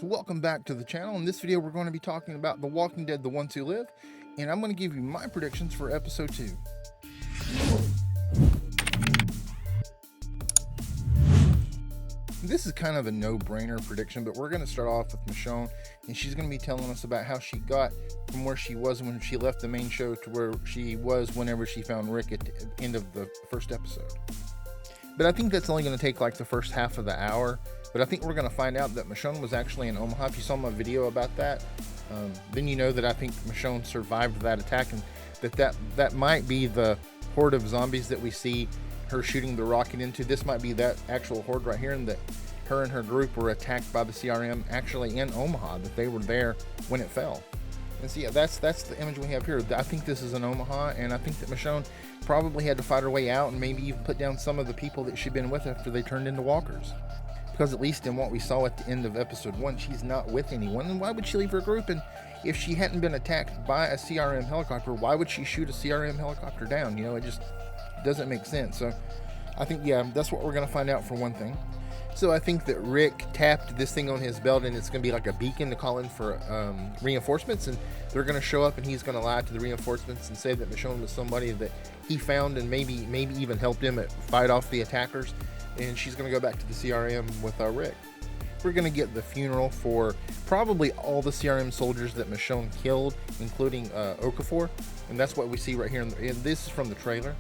So welcome back to the channel. In this video we're going to be talking about The Walking Dead: The Ones Who Live, and I'm going to give you my predictions for episode 2. This is kind of a no-brainer prediction, but we're going to start off with Michonne, and she's going to be telling us about how she got from where she was when she left the main show to where she was whenever she found Rick at the end of the first episode. But I think that's only going to take like the first half of the hour. But I think we're going to find out that Michonne was actually in Omaha. If you saw my video about that, then you know that I think Michonne survived that attack, and that might be the horde of zombies that we see her shooting the rocket into. This might be that actual horde right here, and that her and her group were attacked by the CRM actually in Omaha, that they were there when it fell. And so yeah, that's the image we have here. I think this is in Omaha, and I think that Michonne probably had to fight her way out and maybe even put down some of the people that she'd been with after they turned into walkers. Because at least in what we saw at the end of episode 1, she's not with anyone. And why would she leave her group? And if she hadn't been attacked by a CRM helicopter, why would she shoot a CRM helicopter down? You know, it just doesn't make sense. So I think, yeah, that's what we're going to find out for one thing. So I think that Rick tapped this thing on his belt, and it's going to be like a beacon to call in for reinforcements, and they're going to show up, and he's going to lie to the reinforcements and say that Michonne was somebody that he found and maybe even helped him fight off the attackers, and she's going to go back to the CRM with Rick. We're going to get the funeral for probably all the CRM soldiers that Michonne killed, including Okafor, and that's what we see right here, and this is from the trailer.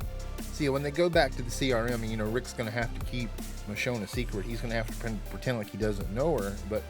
See, when they go back to the CRM, you know, Rick's going to have to keep Michonne a secret. He's going to have to pretend like he doesn't know her, but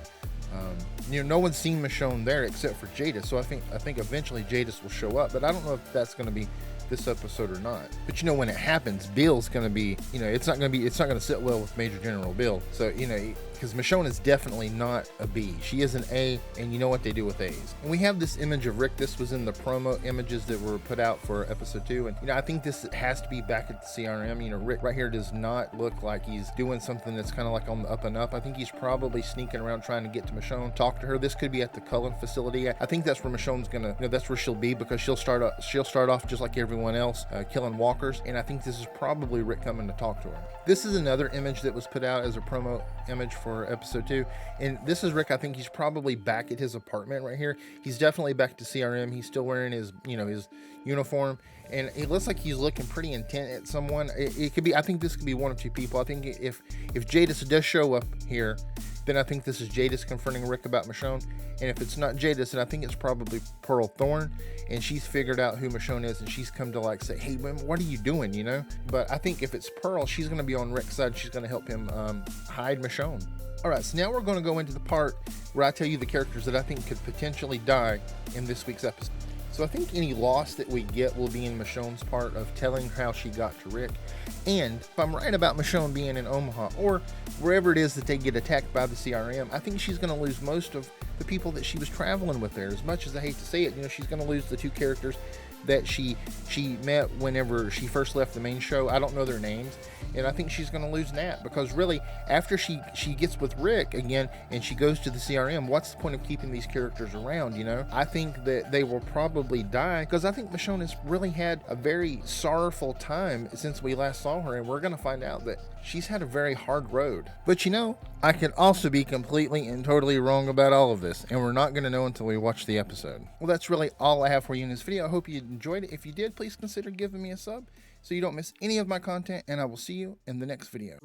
you know, no one's seen Michonne there except for Jadis. So I think eventually Jadis will show up, but I don't know if that's going to be this episode or not. But you know, when it happens, Bill's going to be, you know, it's not going to sit well with Major General Bill. So, you know, because Michonne is definitely not a B. She is an A, and you know what they do with A's. And we have this image of Rick. This was in the promo images that were put out for episode 2. And, you know, I think this has to be back at the CRM. You know, Rick right here does not look like he's doing something that's kind of like on the up and up. I think he's probably sneaking around trying to get to Michonne, talk to her. This could be at the Cullen facility. I think that's where Michonne's gonna, you know, that's where she'll be, because she'll start off just like everyone else, killing walkers. And I think this is probably Rick coming to talk to her. This is another image that was put out as a promo image for episode 2, and this is Rick. I think he's probably back at his apartment right here. He's definitely back to CRM. He's still wearing his, you know, his uniform, and it looks like he's looking pretty intent at someone. It could be, I think this could be one of two people. I think if Jadis does show up here, then I think this is Jadis confronting Rick about Michonne. And if it's not Jadis, then I think it's probably Pearl Thorne, and she's figured out who Michonne is, and she's come to like say, hey, what are you doing, you know? But I think if it's Pearl, she's going to be on Rick's side. She's going to help him hide Michonne. All right, so now we're going to go into the part where I tell you the characters that I think could potentially die in this week's episode. So I think any loss that we get will be in Michonne's part of telling how she got to Rick. And if I'm right about Michonne being in Omaha or wherever it is that they get attacked by the CRM, I think she's going to lose most of the people that she was traveling with there. As much as I hate to say it, you know, she's going to lose the two characters that she met whenever she first left the main show. I don't know their names, and I think she's going to lose Nat, because really after she gets with Rick again and she goes to the CRM, what's the point of keeping these characters around, you know? I think that they will probably die, because I think Michonne has really had a very sorrowful time since we last saw her, and we're going to find out that she's had a very hard road. But you know, I could also be completely and totally wrong about all of this, and we're not going to know until we watch the episode. Well, that's really all I have for you in this video. I hope you enjoyed it. If you did, please consider giving me a sub so you don't miss any of my content, and I will see you in the next video.